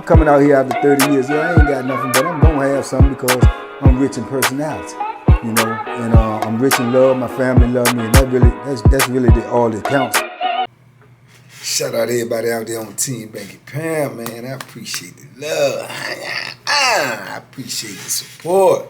coming out here after 30 years. Yeah, I ain't got nothing, but I'm gonna have something because I'm rich in personality, you know, and I'm rich in love. My family love me, and that's really all that counts. Shout out to everybody out there on Team Banky Pound, man. I appreciate the love. I appreciate the support.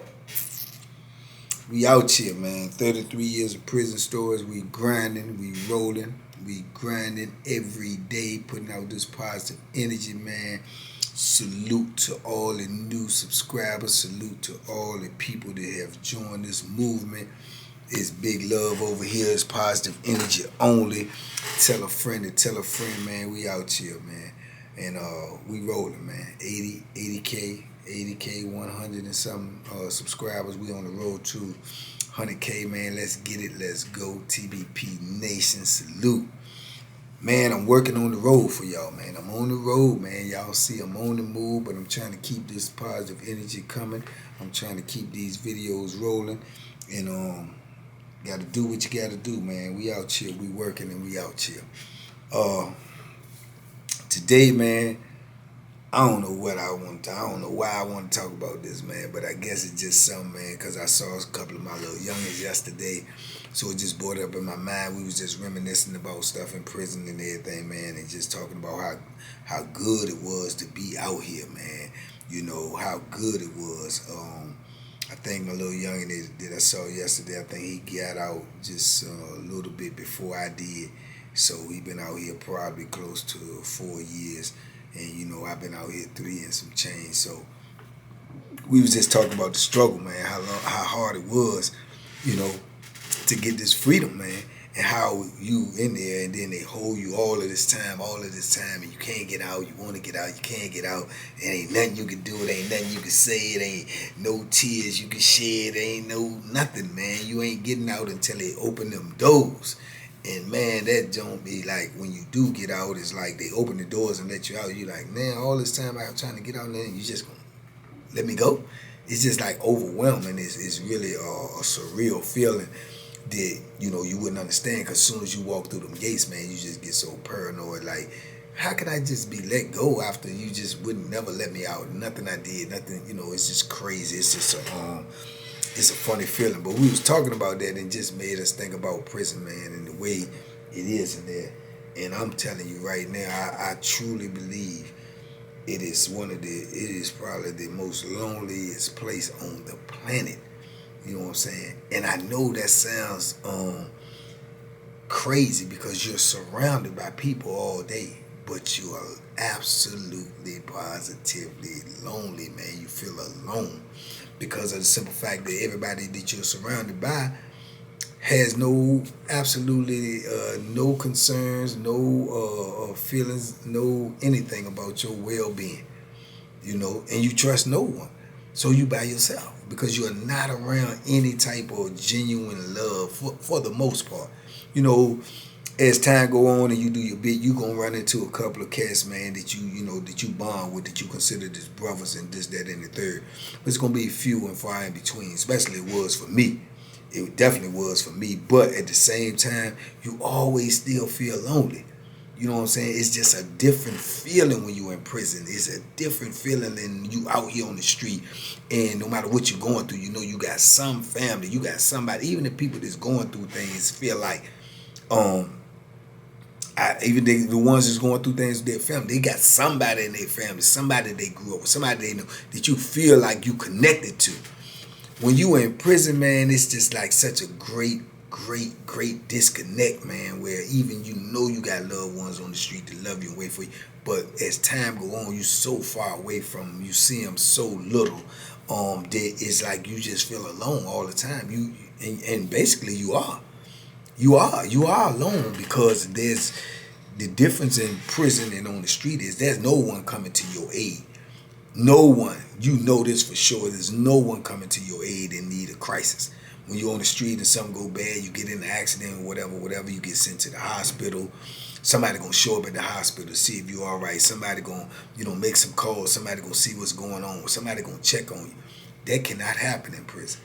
We out here, man. 33 years of prison stories. We grinding, we rolling, we grinding every day, putting out this positive energy, man. Salute to all the new subscribers. Salute to all the people that have joined this movement. It's big love over here. It's positive energy only. Tell a friend to tell a friend, man. We out here, man. And we rolling, man. 80K, 100 and something subscribers. We on the road to 100K, man. Let's get it. Let's go. TBP Nation, salute. Man, I'm working on the road for y'all, man. I'm on the road, man. Y'all see I'm on the move, but I'm trying to keep this positive energy coming. I'm trying to keep these videos rolling. And got to do what you got to do, man. We out here. We working and we out here. Today, man, I don't know what I want to. I don't know why I want to talk about this, man. But I guess it's just something, man, because I saw a couple of my little youngins yesterday. So it just brought up in my mind. We was just reminiscing about stuff in prison and everything, man, and just talking about how good it was to be out here, man. You know, how good it was. I think my little youngin that I saw yesterday, I think he got out just a little bit before I did. So he been out here probably close to 4 years. And, you know, I've been out here 3 and some change. So we was just talking about the struggle, man, how hard it was, you know, to get this freedom, man, and how you in there and then they hold you all of this time, and you can't get out. You want to get out, you can't get out. It ain't nothing you can do. It ain't nothing you can say. It ain't no tears you can shed. It ain't no nothing, man. You ain't getting out until they open them doors. And, man, that don't be like when you do get out, it's like they open the doors and let you out. You like, man, all this time I'm trying to get out there and you just gonna let me go? It's just like overwhelming. It's really a surreal feeling that, you know, you wouldn't understand, because as soon as you walk through them gates, man, you just get so paranoid. Like, how can I just be let go after you just wouldn't never let me out? Nothing I did, nothing, you know, it's just crazy. It's just it's a funny feeling. But we was talking about that and just made us think about prison, man, and the way it is in there. And I'm telling you right now, I truly believe it is probably the most loneliest place on the planet. You know what I'm saying? And I know that sounds crazy because you're surrounded by people all day, but you are absolutely, positively lonely, man. You feel alone because of the simple fact that everybody that you're surrounded by has absolutely no concerns, no feelings, no anything about your well-being, you know, and you trust no one. So you by yourself because you're not around any type of genuine love for the most part. You know, as time go on and you do your bit, you gonna run into a couple of cats, man, that you bond with, that you consider as brothers and this, that, and the third. But it's gonna be few and far in between. Especially it was for me. It definitely was for me. But at the same time, you always still feel lonely. You know what I'm saying? It's just a different feeling when you're in prison. It's a different feeling than you out here on the street. And no matter what you're going through, you know you got some family, you got somebody. Even the people that's going through things feel like, the ones that's going through things with their family, they got somebody in their family, somebody they grew up with, somebody they know that you feel like you connected to. When you in prison, man, it's just like such a great disconnect, man, where even you know you got loved ones on the street that love you and wait for you, but as time go on, you so far away from them, you see them so little, that it's like you just feel alone all the time. And basically you are alone, because there's the difference in prison and on the street is there's no one coming to your aid. No one. You know this for sure. There's no one coming to your aid in need of crisis. When you're on the street and something go bad, you get in an accident or whatever, you get sent to the hospital. Somebody gonna show up at the hospital to see if you're all right. Somebody gonna, make some calls. Somebody gonna see what's going on. Somebody gonna check on you. That cannot happen in prison.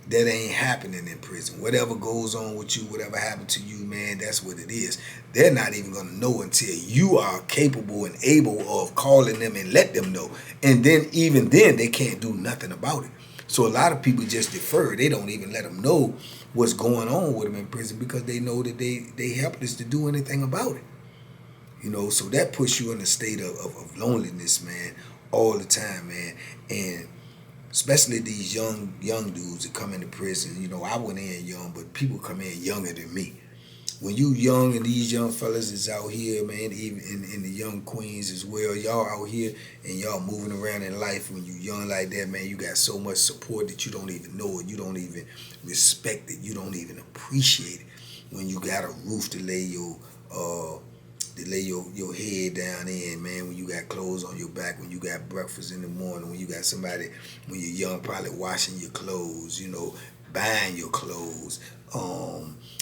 That ain't happening in prison. Whatever goes on with you, whatever happened to you, man, that's what it is. They're not even going to know until you are capable and able of calling them and let them know. And then even then, they can't do nothing about it. So a lot of people just defer. They don't even let them know what's going on with them in prison because they know that they helpless to do anything about it. You know, so that puts you in a state of loneliness, man, all the time, man. And especially these young dudes that come into prison. You know, I went in young, but people come in younger than me. When you young and these young fellas is out here, man, even in the young queens as well, y'all out here and y'all moving around in life. When you young like that, man, you got so much support that you don't even know it. You don't even respect it. You don't even appreciate it. When you got a roof to lay your head down in, man, when you got clothes on your back, when you got breakfast in the morning, when you got somebody, when you're young, probably washing your clothes, you know, buying your clothes,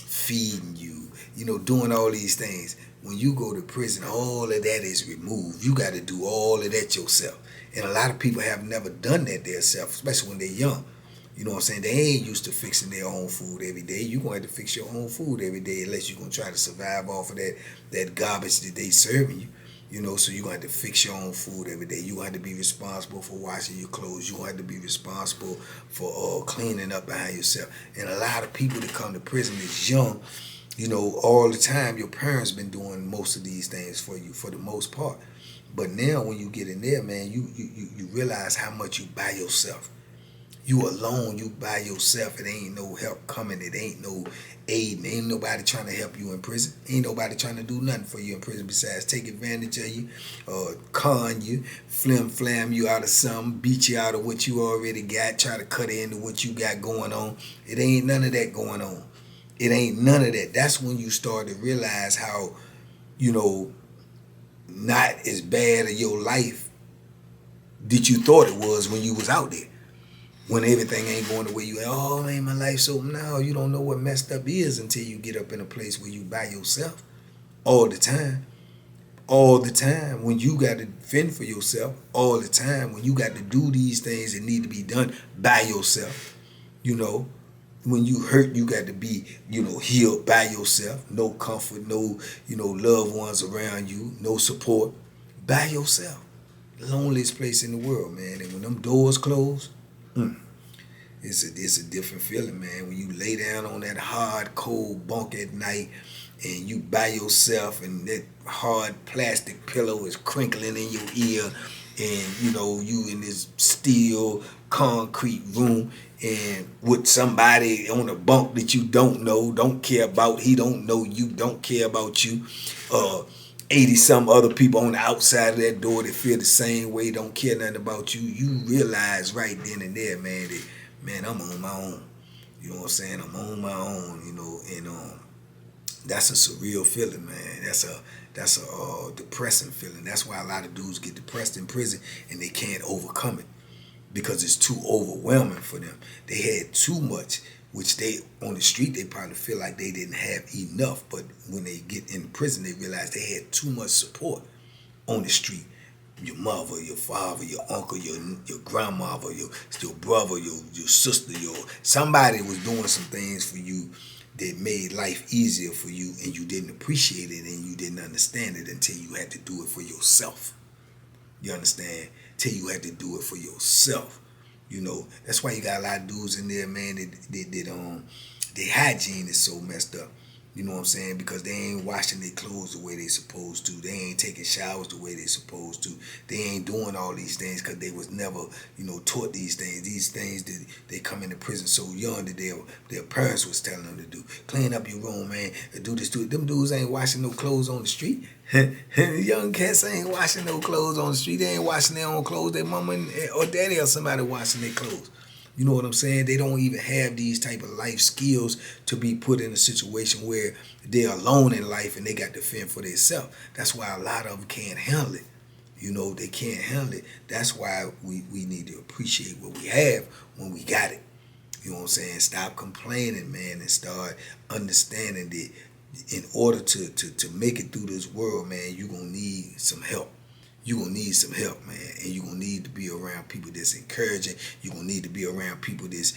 feeding you, you know, doing all these things. When you go to prison, all of that is removed. You got to do all of that yourself. And a lot of people have never done that themselves, especially when they're young. You know what I'm saying? They ain't used to fixing their own food every day. You're going to have to fix your own food every day unless you're going to try to survive off of that garbage that they serving you. You know, so you're going to have to fix your own food every day. You're going to have to be responsible for washing your clothes. You're going to have to be responsible for cleaning up behind yourself. And a lot of people that come to prison is young. You know, all the time your parents been doing most of these things for you for the most part. But now when you get in there, man, you realize how much you by yourself. You alone, you by yourself. It ain't no help coming. It ain't no aid. Ain't nobody trying to help you in prison. Ain't nobody trying to do nothing for you in prison besides take advantage of you, con you, flim you out of something, beat you out of what you already got, try to cut into what you got going on. It ain't none of that going on. It ain't none of that. That's when you start to realize how, you know, not as bad of your life that you thought it was when you was out there. When everything ain't going the way you, oh man, my life so now you don't know what messed up is until you get up in a place where you by yourself all the time. All the time when you got to fend for yourself, all the time when you got to do these things that need to be done by yourself. You know, when you hurt, you got to be, you know, healed by yourself. No comfort, no, you know, loved ones around you, no support, by yourself. Loneliest place in the world, man. And when them doors close, it's a different feeling, man. When you lay down on that hard, cold bunk at night and you by yourself and that hard plastic pillow is crinkling in your ear and, you know, you in this steel concrete room and with somebody on a bunk that you don't know, don't care about, he don't know you, don't care about you, 80 some other people on the outside of that door that feel the same way, don't care nothing about you. You realize right then and there, man, that, man, I'm on my own. You know what I'm saying? I'm on my own, you know, and that's a surreal feeling, man. That's a depressing feeling. That's why a lot of dudes get depressed in prison and they can't overcome it because it's too overwhelming for them. They had too much, which they, on the street, they probably feel like they didn't have enough. But when they get in prison, they realize they had too much support on the street. Your mother, your father, your uncle, your grandmother, your brother, your sister, somebody was doing some things for you that made life easier for you, and you didn't appreciate it and you didn't understand it until you had to do it for yourself. You understand? Till you had to do it for yourself. You know, that's why you got a lot of dudes in there, man, that their hygiene is so messed up. You know what I'm saying? Because they ain't washing their clothes the way they supposed to. They ain't taking showers the way they supposed to. They ain't doing all these things because they was never, you know, taught these things. These things that they come into prison so young that their parents was telling them to do. Clean up your room, man. Do this, do it. Them dudes ain't washing no clothes on the street. Young cats ain't washing no clothes on the street. They ain't washing their own clothes. Their mama or daddy or somebody washing their clothes. You know what I'm saying? They don't even have these type of life skills to be put in a situation where they're alone in life and they got to fend for themselves. That's why a lot of them can't handle it. You know, they can't handle it. That's why we need to appreciate what we have when we got it. You know what I'm saying? Stop complaining, man, and start understanding that in order to make it through this world, man, you're going to need some help. you're going to need some help, man. And you're going to need to be around people that's encouraging. You're going to need to be around people that's,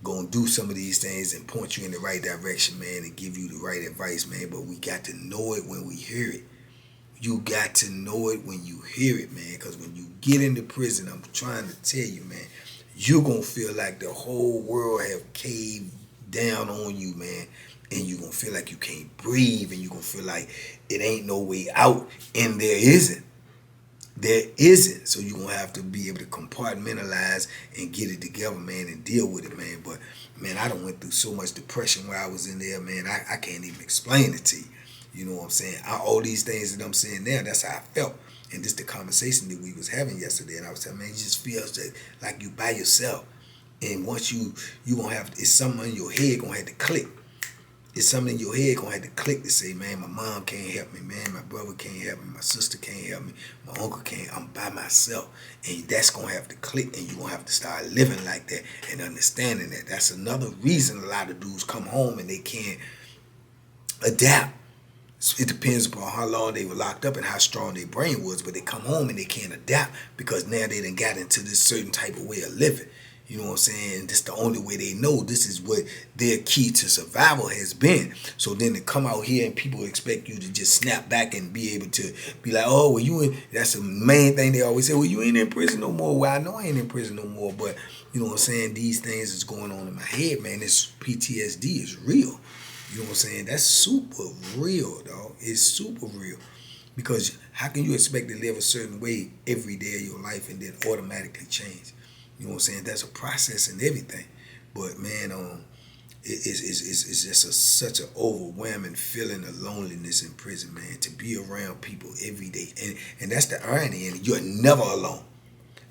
going to do some of these things and point you in the right direction, man, and give you the right advice, man. But we got to know it when we hear it. You got to know it when you hear it, man, because when you get into prison, I'm trying to tell you, man, you're going to feel like the whole world have caved down on you, man, and you're going to feel like you can't breathe, and you're going to feel like it ain't no way out, and there isn't. There isn't. So you're going to have to be able to compartmentalize and get it together, man, and deal with it, man. But, man, I done went through so much depression while I was in there, man, I can't even explain it to you. You know what I'm saying? All these things that I'm saying now, that's how I felt. And this the conversation that we was having yesterday. And I was telling, man, it just feels like you by yourself. And once you going to have, it's something in your head going to have to click. It's something in your head going to have to click to say, man, my mom can't help me, man. My brother can't help me. My sister can't help me. My uncle can't. I'm by myself. And that's going to have to click. And you're going to have to start living like that and understanding that. That's another reason a lot of dudes come home and they can't adapt. It depends upon how long they were locked up and how strong their brain was, but they come home and they can't adapt because now they done got into this certain type of way of living. You know what I'm saying? This the only way they know. This is what their key to survival has been. So then to come out here and people expect you to just snap back and be able to be like, oh, well, you in, that's the main thing they always say, well, you ain't in prison no more. Well, I know I ain't in prison no more, but you know what I'm saying? These things is going on in my head, man. This PTSD is real. You know what I'm saying? That's super real, dog. It's super real. Because how can you expect to live a certain way every day of your life and then automatically change? You know what I'm saying? That's a process and everything. But, man, it's just such an overwhelming feeling of loneliness in prison, man, to be around people every day. And that's the irony, and you're never alone.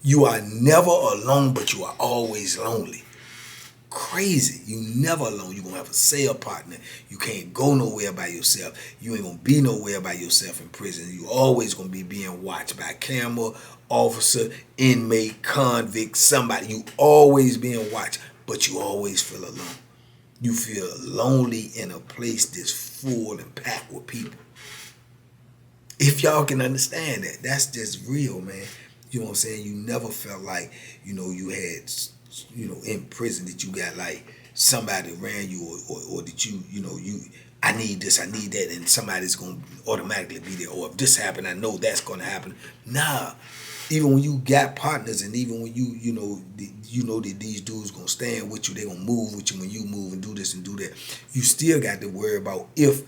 You are never alone, but you are always lonely. Crazy. You never alone. You're going to have a cell partner. You can't go nowhere by yourself. You ain't going to be nowhere by yourself in prison. You always going to be being watched by camera, officer, inmate, convict, somebody. You always being watched, but you always feel alone. You feel lonely in a place that's full and packed with people. If y'all can understand that, that's just real, man. You know what I'm saying? You never felt like, you had, in prison that you got like somebody ran you or that I need this, I need that, and somebody's going to automatically be there. Or if this happened, I know that's going to happen. Nah. Even when you got partners and even when you know that these dudes going to stand with you, they going to move with you when you move and do this and do that, you still got to worry about if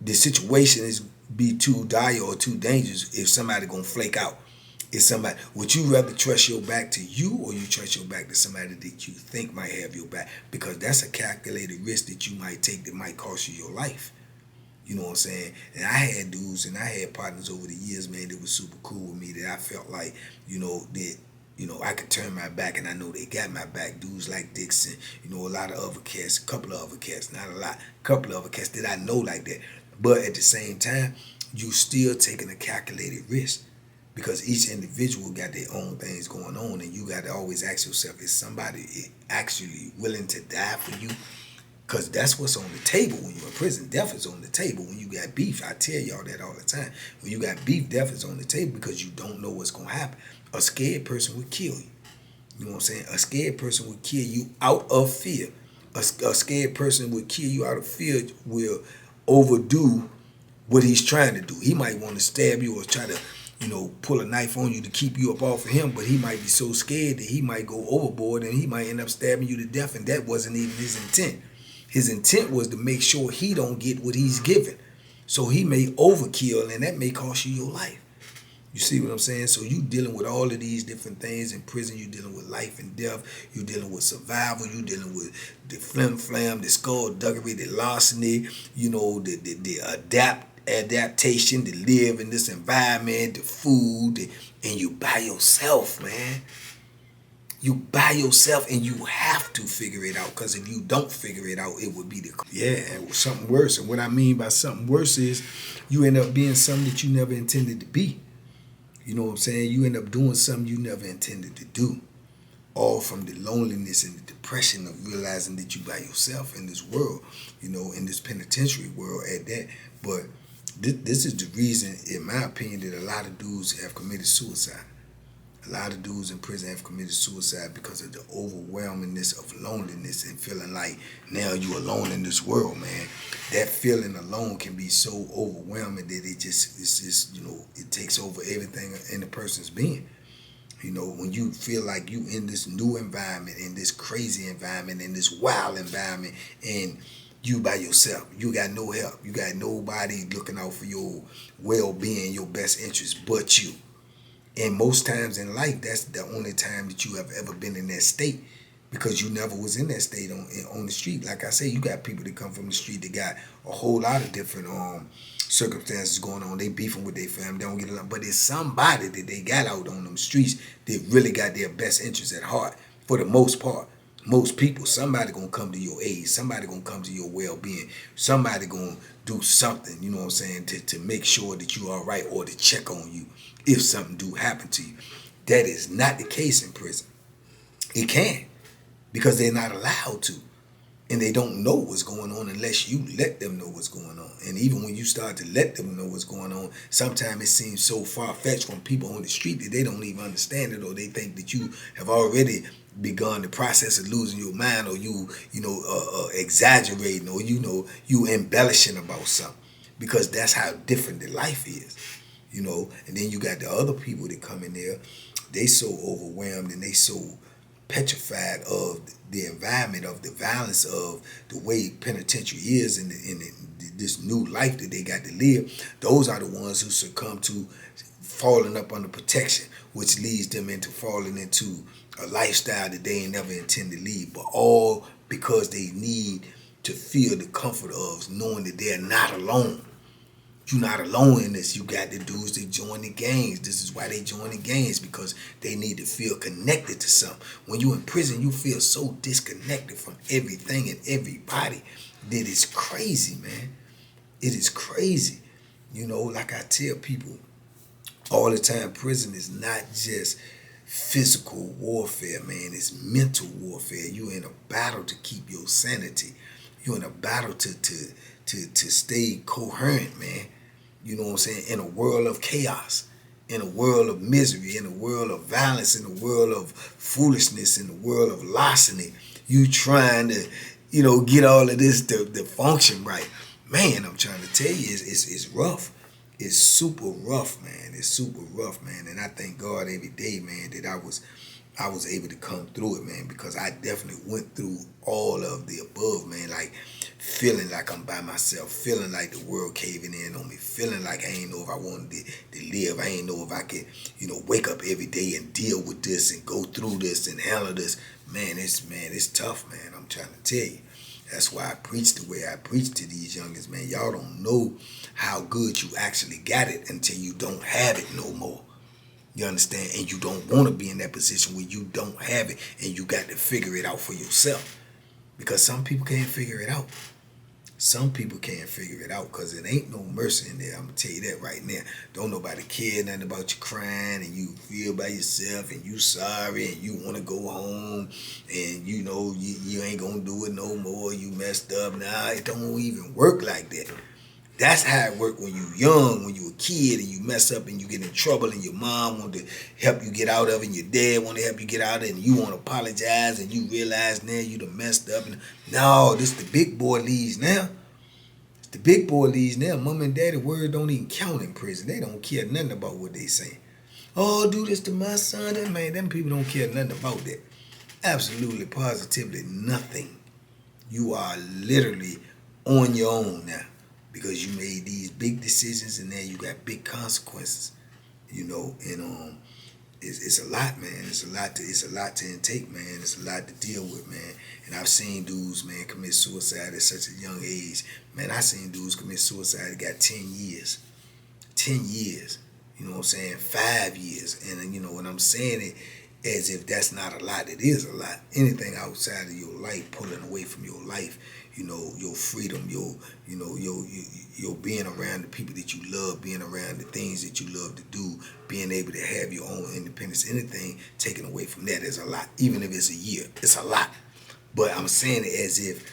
the situation is be too dire or too dangerous, if somebody going to flake out. Is somebody, would you rather trust your back to you or you trust your back to somebody that you think might have your back? Because that's a calculated risk that you might take that might cost you your life. You know what I'm saying? And I had dudes and I had partners over the years, man, that was super cool with me that I felt like, that, I could turn my back and I know they got my back. Dudes like Dixon, a lot of other cats, a couple of other cats, not a lot, a couple of other cats that I know like that. But at the same time, you still taking a calculated risk. Because each individual got their own things going on, and you got to always ask yourself, is somebody actually willing to die for you? Because that's what's on the table when you're in prison. Death is on the table. When you got beef, I tell y'all that all the time. When you got beef, death is on the table because you don't know what's going to happen. A scared person would kill you. You know what I'm saying? A scared person would kill you out of fear. A scared person would kill you out of fear will overdo what he's trying to do. He might want to stab you or try to pull a knife on you to keep you up off of him, but he might be so scared that he might go overboard and he might end up stabbing you to death, and that wasn't even his intent. His intent was to make sure he don't get what he's given. So he may overkill, and that may cost you your life. You see what I'm saying? So you dealing with all of these different things in prison. You dealing with life and death. You dealing with survival. You dealing with the flim-flam, the skullduggery, the larceny, the adaptation to live in this environment, the food, and you by yourself, man. You by yourself, and you have to figure it out, because if you don't figure it out, it would be something worse. And what I mean by something worse is you end up being something that you never intended to be. You know what I'm saying? You end up doing something you never intended to do. All from the loneliness and the depression of realizing that you by yourself in this world, in this penitentiary world at that. But This is the reason, in my opinion, that a lot of dudes have committed suicide. A lot of dudes in prison have committed suicide because of the overwhelmingness of loneliness and feeling like now you're alone in this world, man. That feeling alone can be so overwhelming that it's just, it takes over everything in the person's being. When you feel like you in this new environment, in this crazy environment, in this wild environment, and you by yourself, you got no help, you got nobody looking out for your well-being, your best interests but you. And most times in life, that's the only time that you have ever been in that state, because you never was in that state on the street. Like I say, you got people that come from the street that got a whole lot of different circumstances going on. They beefing with their family, they don't get along. But it's somebody that they got out on them streets that really got their best interests at heart. For the most part, most people, somebody gonna come to your aid. Somebody gonna come to your well-being. Somebody gonna do something, you know what I'm saying, to make sure that you all right, or to check on you if something do happen to you. That is not the case in prison. It can, because they're not allowed to. And they don't know what's going on unless you let them know what's going on. And even when you start to let them know what's going on, sometimes it seems so far-fetched from people on the street that they don't even understand it, or they think that you have already begun the process of losing your mind, or you exaggerating, or you embellishing about something, because that's how different the life is. And then you got the other people that come in there, they so overwhelmed and they so petrified of the environment, of the violence, of the way penitentiary is, and this new life that they got to live. Those are the ones who succumb to falling up under protection, which leads them into falling into a lifestyle that they ain't never intend to lead, but all because they need to feel the comfort of knowing that they're not alone. You're not alone in this. You got the dudes that join the gangs. This is why they join the gangs, because they need to feel connected to something. When you're in prison, you feel so disconnected from everything and everybody that it's crazy, man. It is crazy. Like I tell people all the time, prison is not just physical warfare, man. It's mental warfare. You're in a battle to keep your sanity. You're in a battle to stay coherent, man. You know what I'm saying? In a world of chaos, in a world of misery, in a world of violence, in a world of foolishness, in a world of larceny, you trying to, get all of this to function right. Man, I'm trying to tell you, it's rough. It's super rough, man. It's super rough, man. And I thank God every day, man, that I was able to come through it, man, because I definitely went through all of the above, man. Like feeling like I'm by myself, feeling like the world caving in on me, feeling like I ain't know if I wanted to live. I ain't know if I could, wake up every day and deal with this and go through this and handle this. It's tough, man. I'm trying to tell you. That's why I preach the way I preach to these youngins, man. Y'all don't know how good you actually got it until you don't have it no more. You understand? And you don't want to be in that position where you don't have it and you got to figure it out for yourself. Because some people can't figure it out. Some people can't figure it out because it ain't no mercy in there. I'm going to tell you that right now. Don't nobody care nothing about you crying and you feel by yourself and you sorry and you want to go home and you ain't going to do it no more. You messed up. Nah, it don't even work like that. That's how it worked when you young, when you a kid and you mess up and you get in trouble and your mom want to help you get out of it and your dad want to help you get out of it and you want to apologize and you realize now you done messed up. And no, this the big boy leaves now. It's the big boy leaves now. Mom and daddy word don't even count in prison. They don't care nothing about what they saying. Oh, do this to my son. And man, them people don't care nothing about that. Absolutely, positively nothing. You are literally on your own now, because you made these big decisions and now you got big consequences, and it's a lot, man. It's a lot to intake, man. It's a lot to deal with, man. And I've seen dudes, man, commit suicide at such a young age. Man, I seen dudes commit suicide that got 10 years. 10 years. You know what I'm saying? 5 years. And when I'm saying it as if that's not a lot, it is a lot. Anything outside of your life, pulling away from your life, your freedom, your being around the people that you love, being around the things that you love to do, being able to have your own independence, anything taken away from that is a lot. Even if it's a year, it's a lot. But I'm saying it as if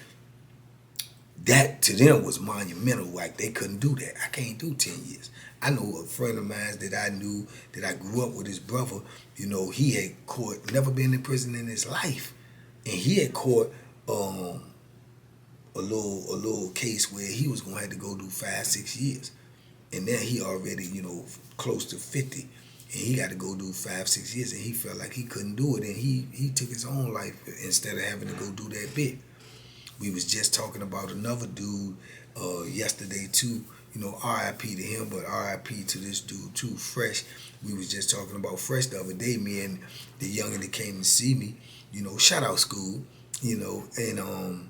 that to them was monumental. Like they couldn't do that. I can't do 10 years. I know a friend of mine that I knew that I grew up with his brother. You know, he had caught, never been in prison in his life, and he had caught a little case where he was gonna have to go do 5 6 years, and then he already close to 50, and he got to go do 5 6 years, and he felt like he couldn't do it, and he took his own life instead of having to go do that bit. We was just talking about another dude yesterday too. R.I.P. to him, but R.I.P. to this dude too, Fresh. We was just talking about Fresh the other day. Me and the youngin that came to see me. Shout out school. And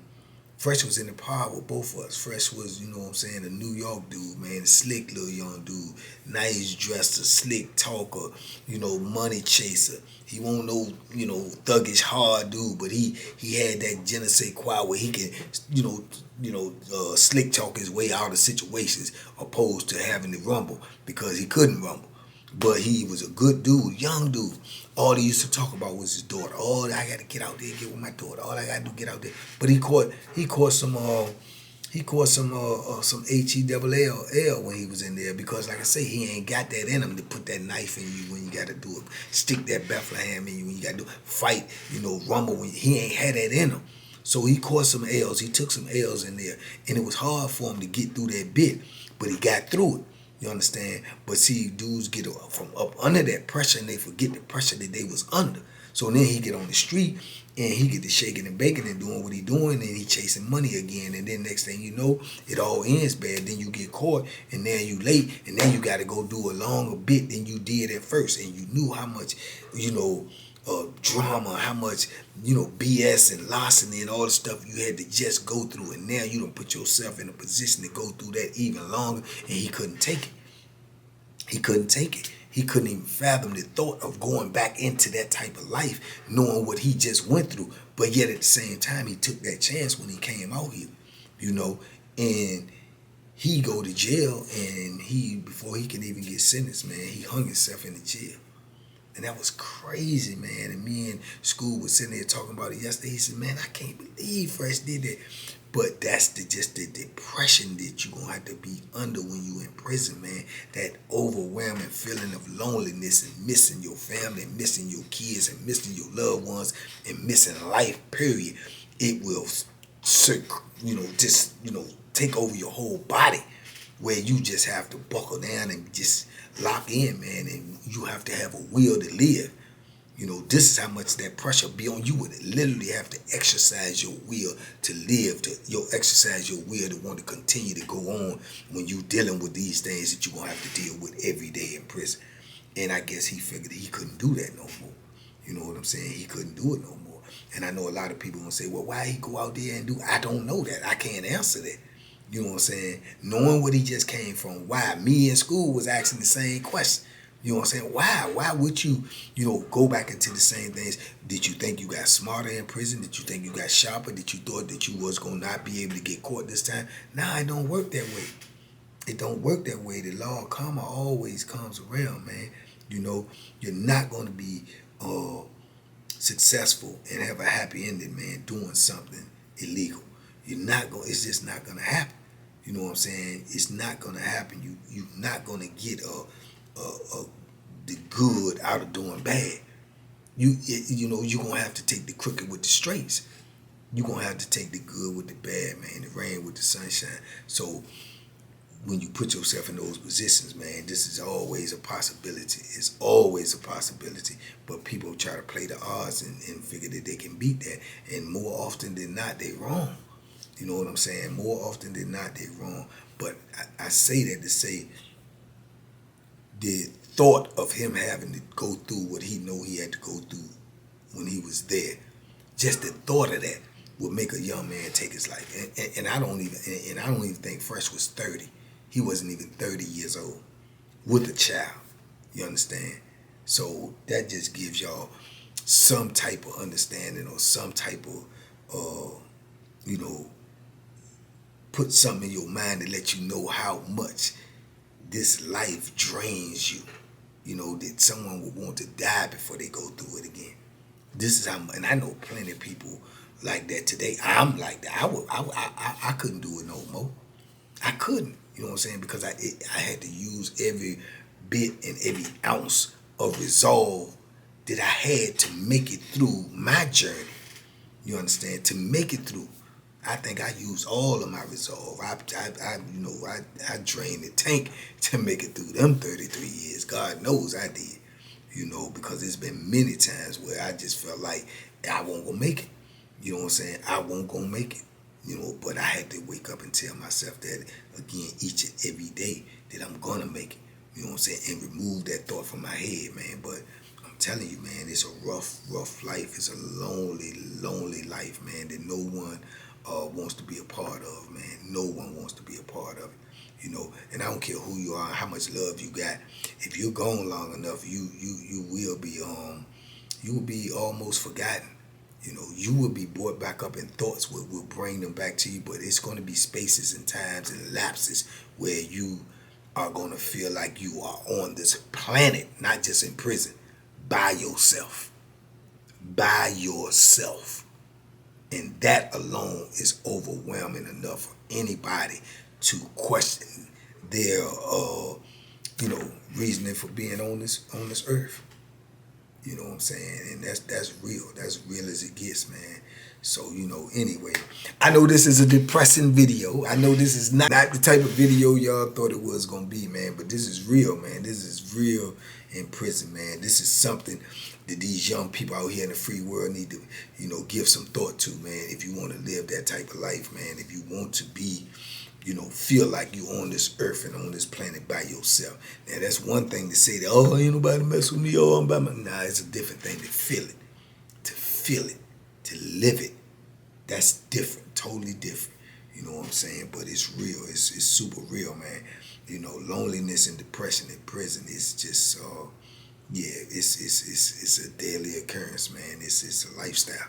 Fresh was in the pod with both of us. Fresh was, a New York dude, man, a slick little young dude, nice dresser, slick talker, money chaser. He won't no, thuggish hard dude, but he had that je ne sais quoi where he can, slick talk his way out of situations opposed to having to rumble because he couldn't rumble. But he was a good dude, young dude. All he used to talk about was his daughter. Oh, I got to get out there and get with my daughter. All I got to do get out there. But he caught some HELL when he was in there because, like I say, he ain't got that in him to put that knife in you when you got to do it. Stick that Bethlehem in you when you got to do it. Fight, rumble when he ain't had that in him. So he caught some L's. He took some L's in there, and it was hard for him to get through that bit, but he got through it. You understand? But see, dudes get from up under that pressure and they forget the pressure that they was under. So then he get on the street and he get to shaking and baking and doing what he doing and he chasing money again. And then next thing you know, it all ends bad. Then you get caught and then you late and then you got to go do a longer bit than you did at first. And you knew how much, drama, how much, BS and larceny and all the stuff you had to just go through. And now you don't put yourself in a position to go through that even longer. And he couldn't take it. He couldn't take it. He couldn't even fathom the thought of going back into that type of life, knowing what he just went through. But yet at the same time, he took that chance when he came out here, and he go to jail and before he can even get sentenced, man, he hung himself in the jail. And that was crazy, man. And me and School was sitting there talking about it yesterday. He said, man, I can't believe Fresh did that. But that's just the depression that you're going to have to be under when you in prison, man. That overwhelming feeling of loneliness and missing your family and missing your kids and missing your loved ones and missing life, period. It will, take over your whole body where you just have to buckle down and just lock in, man. And you have to have a will to live. This is how much that pressure be on you. Would literally have to exercise your will to live, exercise your will to want to continue to go on when you dealing with these things that you're going to have to deal with every day in prison. And I guess he figured that he couldn't do that no more. You know what I'm saying? He couldn't do it no more. And I know a lot of people going to say, well, why he go out there and do? I don't know that. I can't answer that. You know what I'm saying? Knowing what he just came from, why? Me in School was asking the same question. You know what I'm saying? Why? Why would you, go back into the same things? Did you think you got smarter in prison? Did you think you got sharper? Did you thought that you was going to not be able to get caught this time? Nah, it don't work that way. It don't work that way. The law of karma always comes around, man. You're not going to be successful and have a happy ending, man, doing something illegal. It's just not going to happen. You know what I'm saying? It's not going to happen. You're not going to get the good out of doing bad. You're going to have to take the crooked with the straights. You're going to have to take the good with the bad, man, the rain with the sunshine. So when you put yourself in those positions, man, this is always a possibility. It's always a possibility. But people try to play the odds and figure that they can beat that. And more often than not, they wrong. You know what I'm saying? More often than not, they wrong. But I say that to say the thought of him having to go through what he know he had to go through when he was there, just the thought of that would make a young man take his life. And I don't even think Fresh was 30. He wasn't even 30 years old with a child. You understand? So that just gives y'all some type of understanding or some type of, put something in your mind to let you know how much this life drains you. That someone would want to die before they go through it again. This is how, and I know plenty of people like that today. I'm like that. I couldn't do it no more. I couldn't. You know what I'm saying? Because I had to use every bit and every ounce of resolve that I had to make it through my journey. You understand? To make it through. I think I used all of my resolve. I drained the tank to make it through them 33 years. God knows I did. You know, because there's been many times where I just felt like I won't go make it. You know what I'm saying? I won't go make it. You know, but I had to wake up and tell myself that again each and every day that I'm gonna make it. You know what I'm saying? And remove that thought from my head, man. But I'm telling you, man, it's a rough life. It's a lonely life, man, that no one wants to be a part of, man. No one wants to be a part of it. You know, and I don't care who you are, how much love you got. If you're gone long enough, you will be almost forgotten. You know, you will be brought back up in thoughts where will bring them back to you, but it's going to be spaces and times and lapses where you are going to feel like you are on this planet, not just in prison, by yourself. By yourself. And that alone is overwhelming enough for anybody to question their, reasoning for being on this earth. You know what I'm saying? And that's real. That's real as it gets, man. So, anyway, I know this is a depressing video. I know this is not the type of video y'all thought it was going to be, man. But this is real, man. This is real in prison, man. This is something that these young people out here in the free world need to, give some thought to, man. If you want to live that type of life, man. If you want to be, feel like you on this earth and on this planet by yourself. Now, that's one thing to say that, oh, ain't nobody mess with me, oh, I'm by my... Nah, it's a different thing to feel it. To feel it. To live it. That's different. Totally different. You know what I'm saying? But it's real. It's super real, man. Loneliness and depression in prison is just, it's a daily occurrence, man. It's a lifestyle.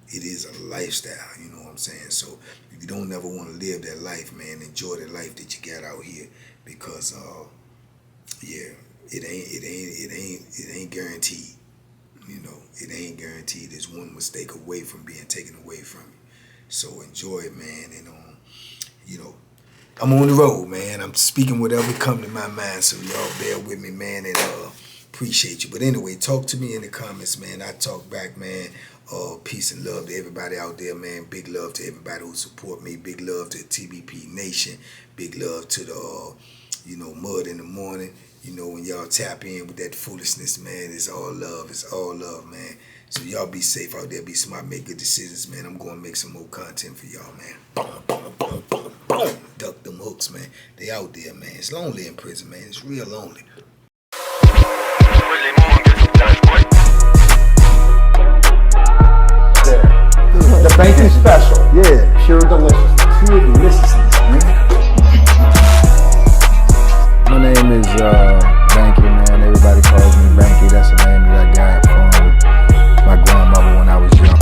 It is a lifestyle, you know what I'm saying? So if you don't ever want to live that life, man, enjoy the life that you got out here, because it ain't guaranteed. It ain't guaranteed. It's one mistake away from being taken away from you. So enjoy it, man. And I'm on the road, man. I'm speaking whatever come to my mind. So y'all bear with me, man, and appreciate you. But anyway, talk to me in the comments, man. I talk back, man. Peace and love to everybody out there, man. Big love to everybody who support me. Big love to TBP Nation. Big love to the, Mud in the Morning. When y'all tap in with that foolishness, man, it's all love. It's all love, man. So y'all be safe out there. Be smart. Make good decisions, man. I'm going to make some more content for y'all, man. Boom, boom, boom, boom, boom. Duck them hooks, man. They out there, man. It's lonely in prison, man. It's real lonely. The banky special. Yeah, pure deliciousness. Pure deliciousness, man. My name is Banky, man. Everybody calls me Banky. That's the name that I got from my grandmother when I was young.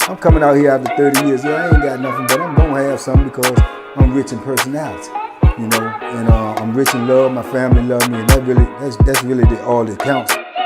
I'm coming out here after 30 years. Yeah, I ain't got nothing, but I'm gonna have something because I'm rich in personality, and I'm rich in love. My family love me, and that's really all that counts.